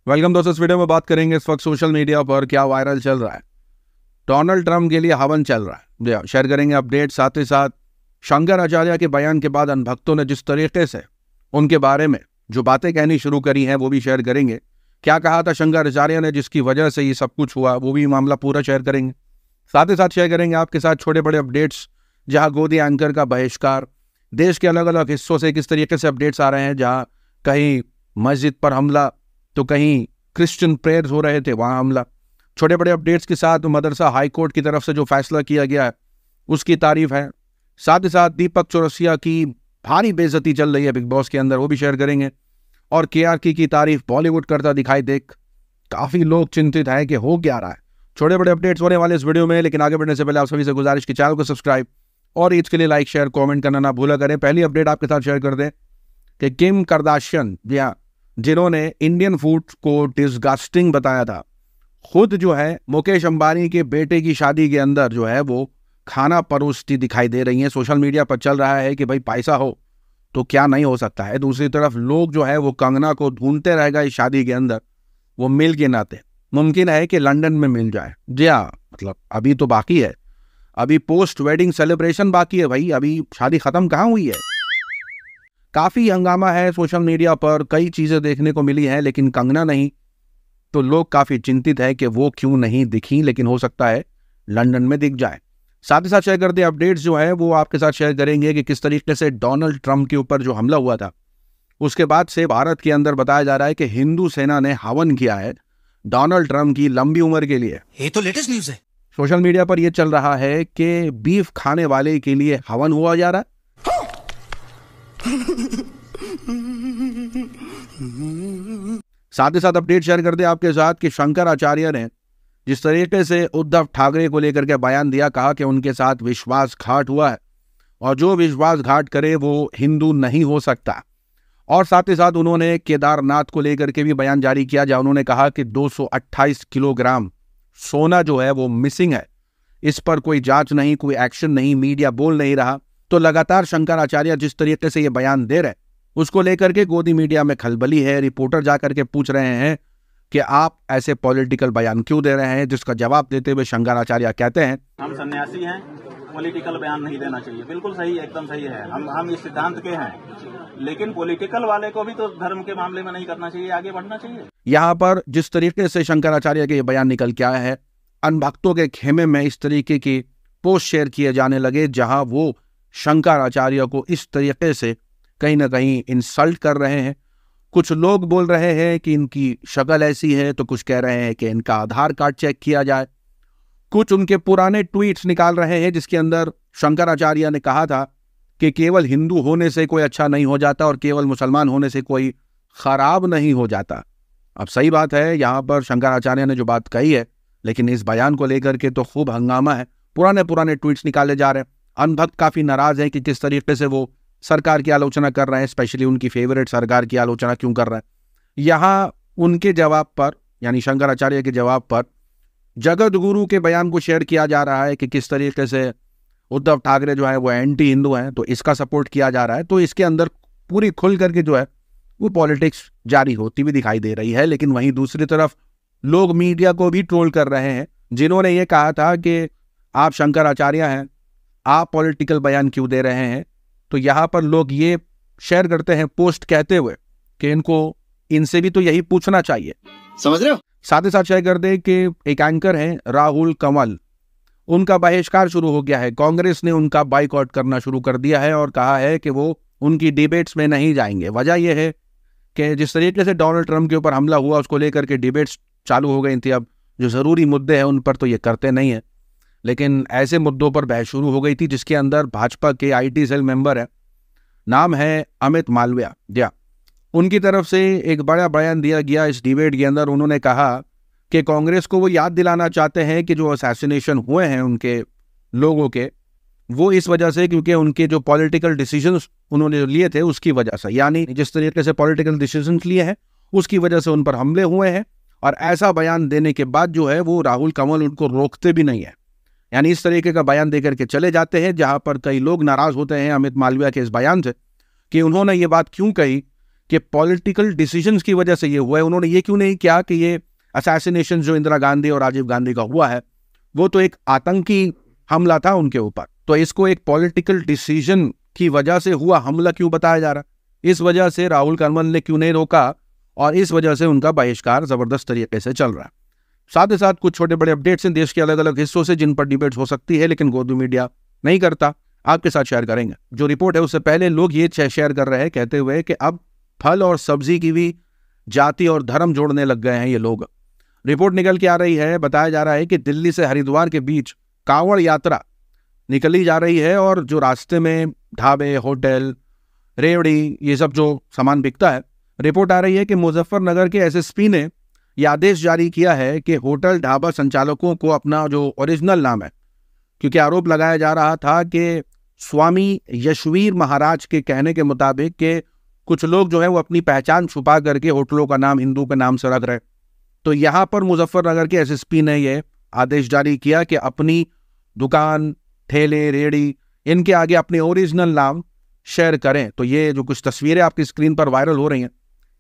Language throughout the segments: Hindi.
वेलकम दोस्तों। इस वीडियो में बात करेंगे इस वक्त सोशल मीडिया पर क्या वायरल चल रहा है। डोनाल्ड ट्रंप के लिए हवन चल रहा है, शेयर करेंगे अपडेट। साथ ही साथ शंकराचार्य के बयान के बाद अनभक्तों ने जिस तरीके से उनके बारे में जो बातें कहनी शुरू करी हैं वो भी शेयर करेंगे। क्या कहा था शंकराचार्य ने जिसकी वजह से ये सब कुछ हुआ, वो भी मामला पूरा शेयर करेंगे। साथ ही साथ शेयर करेंगे आपके साथ छोटे बड़े अपडेट्स, जहां गोदी एंकर का बहिष्कार, देश के अलग अलग हिस्सों से किस तरीके से अपडेट्स आ रहे हैं, जहां कहीं मस्जिद पर हमला तो कहीं क्रिश्चियन प्रेयर्स हो रहे थे, वहां हमला। छोटे बड़े अपडेट्स के साथ मदरसा हाई कोर्ट की तरफ से जो फैसला किया गया है उसकी तारीफ है। साथ ही साथ दीपक चौरसिया की भारी बेइज्जती चल रही है बिग बॉस के अंदर, वो भी शेयर करेंगे। और केआरके की तारीफ बॉलीवुड करता दिखाई देख काफी लोग चिंतित हैं कि हो क्या रहा है। छोटे बड़े अपडेट्स होने वाले इस वीडियो में, लेकिन आगे बढ़ने से पहले आप सभी से गुजारिश की चैनल को सब्सक्राइब और इसके लिए लाइक शेयर कमेंट करना ना भूला करें। पहली अपडेट आपके साथ शेयर कर दें कि किम कार्दाशियन, जी हाँ, जिन्होंने इंडियन फूड को डिस्गस्टिंग बताया था, खुद जो है मुकेश अंबानी के बेटे की शादी के अंदर जो है वो खाना परोसती दिखाई दे रही हैं। सोशल मीडिया पर चल रहा है कि भाई पैसा हो तो क्या नहीं हो सकता है। दूसरी तरफ लोग जो है वो कंगना को ढूंढते रहेगा इस शादी के अंदर, वो मिल के नाते मुमकिन है कि लंदन में मिल जाए। जी हाँ, मतलब अभी तो बाकी है, अभी पोस्ट वेडिंग सेलिब्रेशन बाकी है भाई, अभी शादी खत्म कहाँ हुई है। काफी हंगामा है सोशल मीडिया पर, कई चीजें देखने को मिली हैं, लेकिन कंगना नहीं, तो लोग काफी चिंतित है कि वो क्यों नहीं दिखी, लेकिन हो सकता है लंदन में दिख जाए। साथ ही साथ शेयर करते अपडेट्स जो है वो आपके साथ शेयर करेंगे कि किस तरीके से डोनाल्ड ट्रंप के ऊपर जो हमला हुआ था उसके बाद से भारत के अंदर बताया जा रहा है कि हिंदू सेना ने हवन किया है डोनाल्ड ट्रंप की लंबी उम्र के लिए। ये तो लेटेस्ट न्यूज़ है। सोशल मीडिया पर यह चल रहा है कि बीफ खाने वाले के लिए हवन हुआ जा रहा है। साथ ही साथ अपडेट शेयर कर दे आपके साथ कि शंकराचार्य ने जिस तरीके से उद्धव ठाकरे को लेकर के बयान दिया, कहा कि उनके साथ विश्वासघात हुआ है और जो विश्वासघात करे वो हिंदू नहीं हो सकता। और साथ ही साथ उन्होंने केदारनाथ को लेकर के भी बयान जारी किया, जहां उन्होंने कहा कि 228 किलोग्राम सोना जो है वो मिसिंग है, इस पर कोई जांच नहीं, कोई एक्शन नहीं, मीडिया बोल नहीं रहा। तो लगातार शंकराचार्य जिस तरीके से ये बयान दे रहे उसको लेकर के गोदी मीडिया में खलबली है। रिपोर्टर जाकर के पूछ रहे हैं कि आप ऐसे पॉलिटिकल बयान क्यों दे रहे हैं, जिसका जवाब देते हुए शंकराचार्य कहते हैं, हम सन्यासी हैं, पॉलिटिकल बयान नहीं देना चाहिए। बिल्कुल सही, एकदम सही है, हम इस सिद्धांत के हैं, लेकिन पॉलिटिकल वाले को भी तो धर्म के मामले में नहीं करना चाहिए, आगे बढ़ना चाहिए। यहाँ पर जिस तरीके से शंकराचार्य के ये बयान निकल के आया है, अनभक्तों के खेमे में इस तरीके की पोस्ट शेयर किए जाने लगे, जहां वो शंकराचार्य को इस तरीके से कहीं ना कहीं इंसल्ट कर रहे हैं। कुछ लोग बोल रहे हैं कि इनकी शक्ल ऐसी है, तो कुछ कह रहे हैं कि इनका आधार कार्ड चेक किया जाए। कुछ उनके पुराने ट्वीट्स निकाल रहे हैं जिसके अंदर शंकराचार्य ने कहा था कि केवल हिंदू होने से कोई अच्छा नहीं हो जाता और केवल मुसलमान होने से कोई खराब नहीं हो जाता। अब सही बात है, यहाँ पर शंकराचार्य ने जो बात कही है, लेकिन इस बयान को लेकर के तो खूब हंगामा है, पुराने ट्वीट्स निकाले जा रहे हैं। अनभक्त काफी नाराज हैं कि किस तरीके से वो सरकार की आलोचना कर रहे हैं, स्पेशली उनकी फेवरेट सरकार की आलोचना क्यों कर रहे हैं। यहाँ उनके जवाब पर, यानी शंकराचार्य के जवाब पर जगत गुरु के बयान को शेयर किया जा रहा है कि किस तरीके से उद्धव ठाकरे जो है वो एंटी हिंदू हैं, तो इसका सपोर्ट किया जा रहा है। तो इसके अंदर पूरी खुल करके जो है वो पॉलिटिक्स जारी होती हुई दिखाई दे रही है। लेकिन वहीं दूसरी तरफ लोग मीडिया को भी ट्रोल कर रहे हैं, जिन्होंने ये कहा था कि आप शंकराचार्य हैं, आप पॉलिटिकल बयान क्यों दे रहे हैं। तो यहाँ पर लोग ये शेयर करते हैं पोस्ट कहते हुए कि इनसे भी तो यही पूछना चाहिए, समझ रहे हो। साथ ही साथ शेयर कर दे कि एक एंकर हैं राहुल कंवल, उनका बहिष्कार शुरू हो गया है। कांग्रेस ने उनका बाइकआउट करना शुरू कर दिया है और कहा है कि वो उनकी डिबेट्स में नहीं जाएंगे। वजह यह है कि जिस तरीके से डोनाल्ड ट्रंप के ऊपर हमला हुआ उसको लेकर के डिबेट्स चालू हो गई थी। अब जो जरूरी मुद्दे हैं उन पर तो ये करते नहीं है, लेकिन ऐसे मुद्दों पर बहस शुरू हो गई थी जिसके अंदर भाजपा के IT सेल मेंबर है, नाम है अमित मालविया, उनकी तरफ से एक बड़ा बयान दिया गया इस डिबेट के अंदर। उन्होंने कहा कि कांग्रेस को वो याद दिलाना चाहते हैं कि जो असैसिनेशन हुए हैं उनके लोगों के, वो इस वजह से क्योंकि उनके जो पॉलिटिकल डिसीजंस उन्होंने लिए थे उसकी वजह से, यानी जिस तरीके से पॉलिटिकल डिसीजंस लिए हैं उसकी वजह से उन पर हमले हुए हैं। और ऐसा बयान देने के बाद जो है वो राहुल कंवल उनको रोकते भी नहीं है, यानी इस तरीके का बयान देकर के चले जाते हैं। जहां पर कई लोग नाराज होते हैं अमित मालविया के इस बयान से कि उन्होंने ये बात क्यों कही कि पॉलिटिकल डिसीजंस की वजह से ये हुआ है। उन्होंने ये क्यों नहीं किया कि ये असैसिनेशन जो इंदिरा गांधी और राजीव गांधी का हुआ है वो तो एक आतंकी हमला था उनके ऊपर, तो इसको एक पॉलिटिकल डिसीजन की वजह से हुआ हमला क्यों बताया जा रहा है। इस वजह से राहुल कर्मल ने क्यों नहीं रोका और इस वजह से उनका बहिष्कार जबरदस्त तरीके से चल रहा है। साथ ही साथ कुछ छोटे बड़े अपडेट्स हैं देश के अलग अलग हिस्सों से जिन पर डिबेट हो सकती है, लेकिन गोदू मीडिया नहीं करता, आपके साथ शेयर करेंगे। जो रिपोर्ट है उससे पहले लोग ये शेयर कर रहे हैं कहते हुए कि अब फल और सब्जी की भी जाति और धर्म जोड़ने लग गए हैं ये लोग। रिपोर्ट निकल के आ रही है, बताया जा रहा है कि दिल्ली से हरिद्वार के बीच कांवड़ यात्रा निकली जा रही है और जो रास्ते में ढाबे, होटल, रेवड़ी, ये सब जो सामान बिकता है, रिपोर्ट आ रही है कि मुजफ्फरनगर के एसएसपी ने यह आदेश जारी किया है कि होटल ढाबा संचालकों को अपना जो ओरिजिनल नाम है, क्योंकि आरोप लगाया जा रहा था कि स्वामी यशवीर महाराज के कहने के मुताबिक कि कुछ लोग जो है वो अपनी पहचान छुपा करके होटलों का नाम हिंदू के नाम से रख रहे। तो यहाँ पर मुजफ्फरनगर के एसएसपी ने यह आदेश जारी किया कि अपनी दुकान, ठेले, रेहड़ी, इनके आगे अपने ओरिजिनल नाम शेयर करें। तो ये जो कुछ तस्वीरें आपकी स्क्रीन पर वायरल हो रही हैं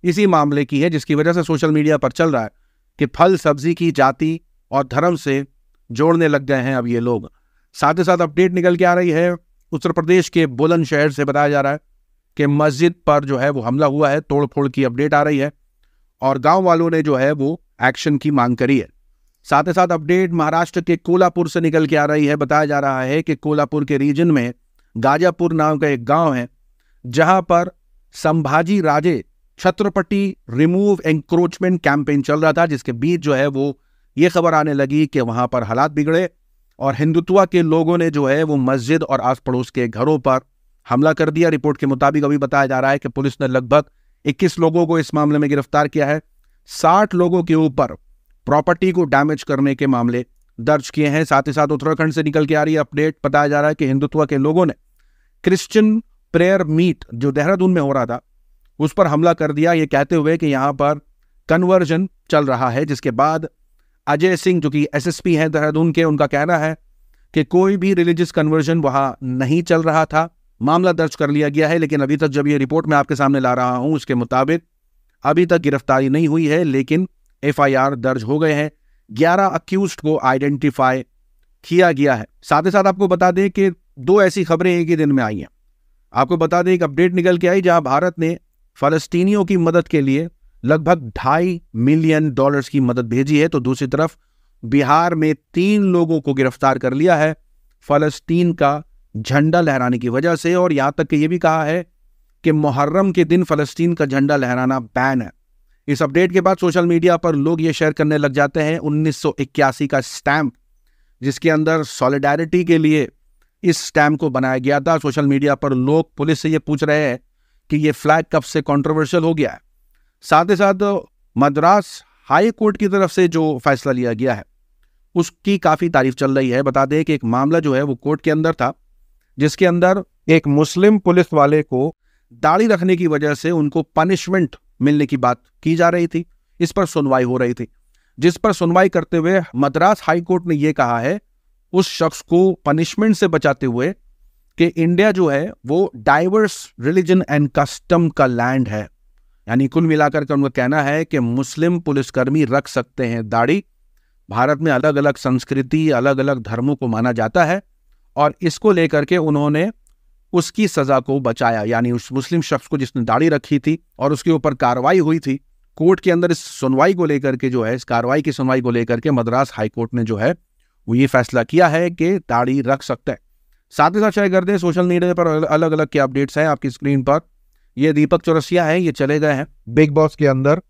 इसी मामले की है, जिसकी वजह से सोशल मीडिया पर चल रहा है कि फल सब्जी की जाति और धर्म से जोड़ने लग गए हैं अब ये लोग। साथ ही साथ अपडेट निकल के आ रही है उत्तर प्रदेश के बुलंदशहर से, बताया जा रहा है कि मस्जिद पर जो है वो हमला हुआ है, तोड़फोड़ की अपडेट आ रही है और गांव वालों ने जो है वो एक्शन की मांग करी है। साथ ही साथ अपडेट महाराष्ट्र के कोल्हापुर से निकल के आ रही है, बताया जा रहा है कि कोल्हापुर के रीजन में गाजापुर नाम का एक गांव है जहां पर Sambhaji Raje Chhatrapati remove encroachment campaign चल रहा था, जिसके बीच जो है वो ये खबर आने लगी कि वहां पर हालात बिगड़े और हिंदुत्व के लोगों ने जो है वो मस्जिद और आस पड़ोस के घरों पर हमला कर दिया। रिपोर्ट के मुताबिक अभी बताया जा रहा है कि पुलिस ने लगभग 21 लोगों को इस मामले में गिरफ्तार किया है। 60 लोगों के ऊपर प्रॉपर्टी को डैमेज करने के मामले दर्ज किए हैं। साथ ही साथ उत्तराखंड से निकल के आ रही है अपडेट, बताया जा रहा है कि हिंदुत्व के लोगों ने क्रिश्चियन प्रेयर मीट जो देहरादून में हो रहा था उस पर हमला कर दिया, ये कहते हुए कि यहाँ पर कन्वर्जन चल रहा है। जिसके बाद अजय सिंह जो कि एसएसपी हैं देहरादून के, उनका कहना है कि कोई भी रिलीजियस कन्वर्जन वहां नहीं चल रहा था। मामला दर्ज कर लिया गया है, लेकिन अभी तक जब ये रिपोर्ट मैं आपके सामने ला रहा हूं उसके मुताबिक अभी तक गिरफ्तारी नहीं हुई है, लेकिन एफआईआर दर्ज हो गए हैं। 11 अक्यूज्ड को आइडेंटिफाई किया गया है। साथ ही साथ आपको बता दें कि 2 ऐसी खबरें एक ही दिन में आई हैं। आपको बता दें एक अपडेट निकल के आई जहां भारत ने फलस्तीनियों की मदद के लिए लगभग $2.5 मिलियन की मदद भेजी है, तो दूसरी तरफ बिहार में 3 लोगों को गिरफ्तार कर लिया है फलस्तीन का झंडा लहराने की वजह से। और यहां तक कि यह भी कहा है कि मुहर्रम के दिन फलस्तीन का झंडा लहराना बैन है। इस अपडेट के बाद सोशल मीडिया पर लोग ये शेयर करने लग जाते हैं 1981 का स्टैम्प, जिसके अंदर सॉलिडारिटी के लिए इस स्टैम्प को बनाया गया था। सोशल मीडिया पर लोग पुलिस से ये पूछ रहे हैं कि ये फ्लैग कब से कंट्रोवर्शियल हो गया है। साथ ही साथ मद्रास हाई कोर्ट की तरफ से जो फैसला लिया गया है उसकी काफ़ी तारीफ चल रही है। बता दें कि एक मामला जो है वो कोर्ट के अंदर था, जिसके अंदर एक मुस्लिम पुलिस वाले को दाढ़ी रखने की वजह से उनको पनिशमेंट मिलने की बात की जा रही थी। इस पर सुनवाई हो रही थी, जिस पर सुनवाई करते हुए मद्रास हाई कोर्ट ने यह कहा है उस शख्स को पनिशमेंट से बचाते हुए कि इंडिया जो है वो डाइवर्स रिलीजन एंड कस्टम का लैंड है। यानी कुल मिलाकर के उनका कहना है कि मुस्लिम पुलिसकर्मी रख सकते हैं दाढ़ी। भारत में अलग अलग संस्कृति, अलग अलग धर्मों को माना जाता है और इसको लेकर के उन्होंने उसकी सजा को बचाया। यानी उस मुस्लिम शख्स को जिसने दाढ़ी रखी थी और उसके ऊपर कार्रवाई हुई थी कोर्ट के अंदर, इस सुनवाई को लेकर के जो है, इस कार्रवाई की सुनवाई को लेकर के मद्रास हाई कोर्ट ने जो है वो ये फैसला किया है कि दाढ़ी रख सकते हैं। साथ ही साथ शेयर कर दें सोशल मीडिया पर अलग अलग के अपडेट्स हैं आपकी स्क्रीन पर। ये दीपक चौरसिया है, ये चले गए हैं बिग बॉस के अंदर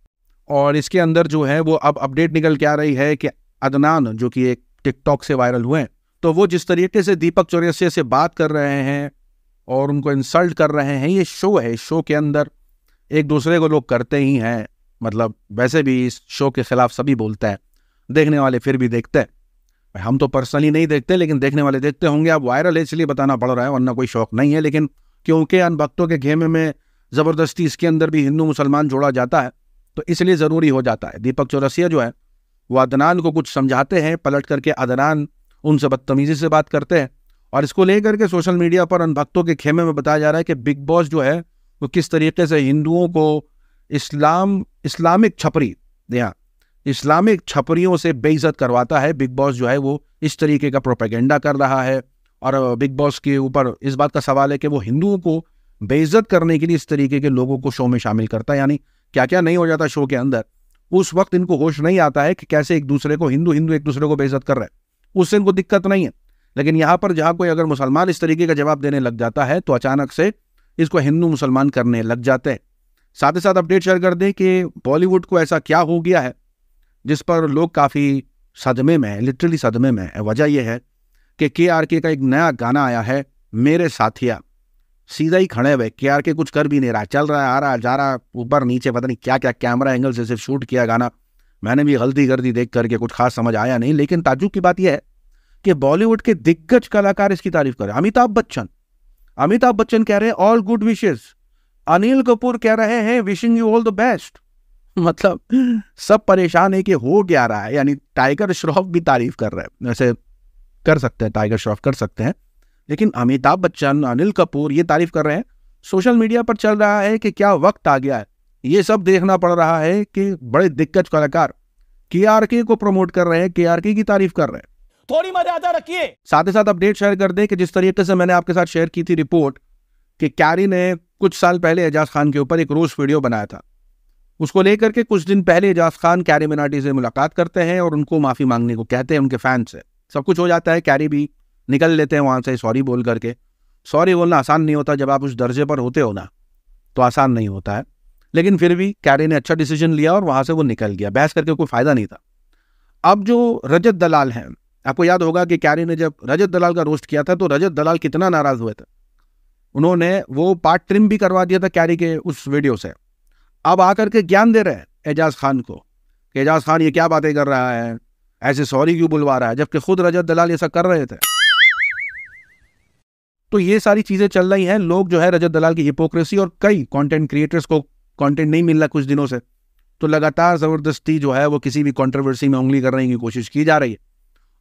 और इसके अंदर जो है वो अब अपडेट निकल के आ रही है कि अदनान जो कि एक टिकटॉक से वायरल हुए हैं, तो वो जिस तरीके से दीपक चौरसिया से बात कर रहे हैं और उनको इंसल्ट कर रहे हैं, ये शो है। इस शो के अंदर एक दूसरे को लोग करते ही हैं, मतलब वैसे भी इस शो के खिलाफ सभी बोलते हैं, देखने वाले फिर भी देखते हैं। हम तो पर्सनली नहीं देखते, लेकिन देखने वाले देखते होंगे। अब वायरल है इसलिए बताना पड़ रहा है, वरना कोई शौक नहीं है। लेकिन क्योंकि अनभक्तों के खेमे में ज़बरदस्ती इसके अंदर भी हिंदू मुसलमान जोड़ा जाता है, तो इसलिए ज़रूरी हो जाता है। दीपक चौरसिया जो है वो अदनान को कुछ समझाते हैं, पलट करके अदनान उनसे बदतमीज़ी से बात करते हैं और इसको लेकर के सोशल मीडिया पर अनभक्तों के खेमे में बताया जा रहा है कि बिग बॉस जो है वो किस तरीके से हिंदुओं को इस्लामिक छपरियों से बेइज्जत करवाता है। बिग बॉस जो है वो इस तरीके का प्रोपेगेंडा कर रहा है, और बिग बॉस के ऊपर इस बात का सवाल है कि वो हिंदुओं को बेइज्जत करने के लिए इस तरीके के लोगों को शो में शामिल करता है। यानी क्या क्या नहीं हो जाता शो के अंदर, उस वक्त इनको होश नहीं आता है कि कैसे एक दूसरे को हिंदू एक दूसरे को बेइज्जत कर रहे हैं, उससे इनको दिक्कत नहीं है। लेकिन यहाँ पर जहाँ कोई अगर मुसलमान इस तरीके का जवाब देने लग जाता है तो अचानक से इसको हिंदू मुसलमान करने लग जाते हैं। साथ ही साथ अपडेट शेयर कर दें कि बॉलीवुड को ऐसा क्या हो गया है जिस पर लोग काफ़ी सदमे में है, लिटरली सदमे में है। वजह यह है कि KRK का एक नया गाना आया है, मेरे साथिया। सीधा ही खड़े हुए, KRK कुछ कर भी नहीं रहा, चल रहा है, आ रहा जा रहा, ऊपर नीचे पता नहीं क्या क्या कैमरा एंगल से सिर्फ शूट किया गाना। मैंने भी गलती कर दी देख करके, कुछ खास समझ आया नहीं। लेकिन ताज्जुब की बात यह है कि बॉलीवुड के दिग्गज कलाकार इसकी तारीफ कर रहे हैं। अमिताभ बच्चन कह रहे हैं all good wishes, Anil Kapoor कह रहे हैं wishing you all the best. मतलब सब परेशान है कि हो क्या रहा है। यानी टाइगर श्रॉफ भी तारीफ कर रहे हैं, वैसे कर सकते हैं, टाइगर श्रॉफ कर सकते हैं, लेकिन अमिताभ बच्चन, अनिल कपूर ये तारीफ कर रहे हैं। सोशल मीडिया पर चल रहा है कि क्या वक्त आ गया है, ये सब देखना पड़ रहा है कि बड़े दिग्गज कलाकार KRK को प्रमोट कर रहे हैं, KRK की तारीफ कर रहे हैं। थोड़ी मर्यादा रखिए। साथ ही साथ अपडेट शेयर कर दें कि जिस तरीके से मैंने आपके साथ शेयर की थी रिपोर्ट कि कैरी ने कुछ साल पहले एजाज खान के ऊपर एक रोस्ट वीडियो बनाया था, उसको लेकर के कुछ दिन पहले एजाज खान कैरी मिनाटी से मुलाकात करते हैं और उनको माफी मांगने को कहते हैं उनके फैन से। सब कुछ हो जाता है, कैरी भी निकल लेते हैं वहां से सॉरी बोल करके। सॉरी बोलना आसान नहीं होता, जब आप उस दर्जे पर होते हो ना तो आसान नहीं होता है। लेकिन फिर भी कैरी ने अच्छा डिसीजन लिया और वहां से वो निकल गया, बहस करके कोई फायदा नहीं था। अब जो रजत दलाल हैं, आपको याद होगा कि कैरी ने जब रजत दलाल का रोस्ट किया था तो रजत दलाल कितना नाराज हुए थे, उन्होंने वो पार्ट ट्रिम भी करवा दिया था कैरी के उस वीडियो से। अब आकर के ज्ञान दे रहे हैं एजाज खान को कि एजाज खान ये क्या बातें कर रहा है, ऐसे सॉरी क्यों बुलवा रहा है, जबकि खुद रजत दलाल ऐसा कर रहे थे। तो ये सारी चीजें चल रही हैं। लोग जो है रजत दलाल की हिपोक्रेसी, और कई कंटेंट क्रिएटर्स को कंटेंट नहीं मिल रहा कुछ दिनों से, तो लगातार जबरदस्ती जो है वो किसी भी कंट्रोवर्सी में उंगली करने की कोशिश की जा रही है।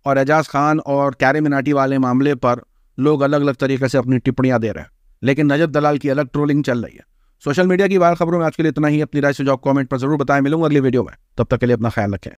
और एजाज खान और कैरी मिनाटी वाले मामले पर लोग अलग अलग तरीके से अपनी टिप्पणियां दे रहे हैं, लेकिन रजत दलाल की अलग ट्रोलिंग चल रही है। सोशल मीडिया की वायरल खबरों में आज के लिए इतना ही। अपनी राय सुझाव कमेंट पर जरूर बताएं। मिलूंगा अगली वीडियो में, तब तक के लिए अपना ख्याल रखें।